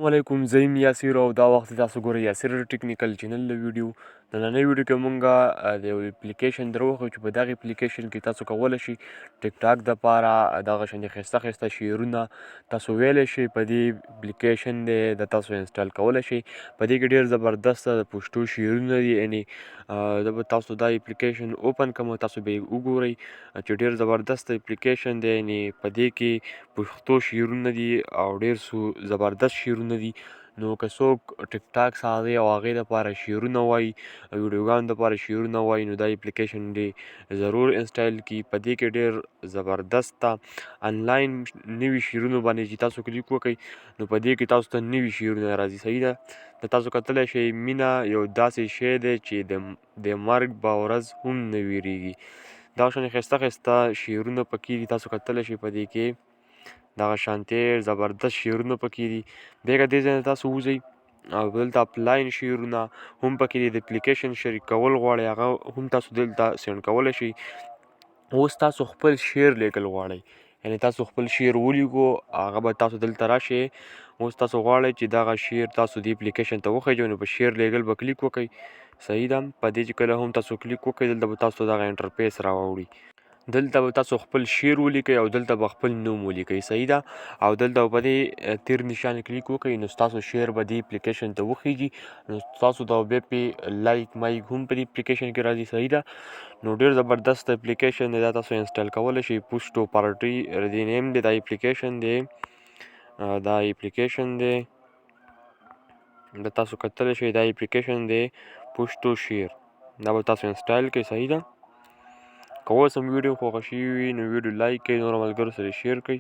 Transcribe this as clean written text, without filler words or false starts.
علیکم، زه یم یاسر او دا وخت تاسو ګورئ یاسر ټیکنیکل چینل د ویډیو. نننۍ ویډیو کې مونږ د یو اپلیکیشن دروښیو چې په دغه اپلیکیشن کې تاسو کولی شئ ټیک ټاک دپاره دغه شانې ښایسته ښایسته شعرونه تاسو ویلی شئ. په دې اپلیکیشن دی د تاسو انسټال کولی شئ. په دې کې ډېر زبردسته د پښتو شعرونه دي. یعنې زه به تاسو دا اپلیکیشن اوپن کړم او تاسو به یې وګورئ چې ډېر زبردست اپلیکیشن دی. یعنې په دې کې پښتو شعرونه دي او ډېر زبردست شعرونه دي. نو که څوک ټیک ټاک سازی او هغې دپاره شعرونه وایي، ویډیوګانو دپاره شعرونه وایي، نو دا اپلیکیشن دې ضرور انسټال کړي. په دې کې ډېر زبردسته انلاین نوي شعرونه باندې چې تاسو کلیک وکئ نو په دې کې تاسو ته نوي شعرونه راځي. صحیح ده. نو تاسو کتلی شئ مینه یو داسې شی دی چې د مرګ په ورځ هم نه ویریږي. دغه شانې ښایسته ښایسته شعرونه پکې دي. تاسو کتلی شئ په دې کې دغه شانتې زبردست شعرونه پکې دي. بیا که دې ځای نه تاسو وځئ او دلته اپلاین شعرونه هم پکې دي. د اپلیکیشن شریک کول غواړئ هغه هم تاسو دلته سینډ کولی شئ. اوس تاسو خپل شعر لیږل غواړئ، یعنې تاسو خپل شعر ولیکو هغه به تاسو دلته راشئ. اوس تاسو غواړئ چې دغه شعر تاسو دې اپلیکیشن ته وخیژوئ نو په شعر لیږل به کلیک وکئ. صحیح ده. په دې چې کله هم تاسو کلیک وکئ دلته به تاسو دغه انټرفیس راوړي. دلته به تاسو خپل شعر ولیکئ او دلته به خپل نوم ولیکئ. صحیح ده. او دلته به په دې تیر نشان کلیک وکئ نو ستاسو شعر به دې اپلیکیشن ته وخیږي. نو تاسو ته بیا پرې لایک مایک هم په دې اپلیکیشن کې راځي. صحیح ده. نو ډېر زبردست اپلیکیشن دی دا، تاسو انسټال کولی شئ. پوسټو پارټي د نیم دی دا اپلیکیشن دی. دا اپلیکیشن دی دا تاسو کتلی شئ دا اپلیکیشن دی پوسټو شعر. دا به تاسو انسټال کړئ. صحیح ده. که اوس هم ویډیو خوښه شوې وي نو ویډیو لایک کړئ، نورو ملګرو سره شیر کړئ.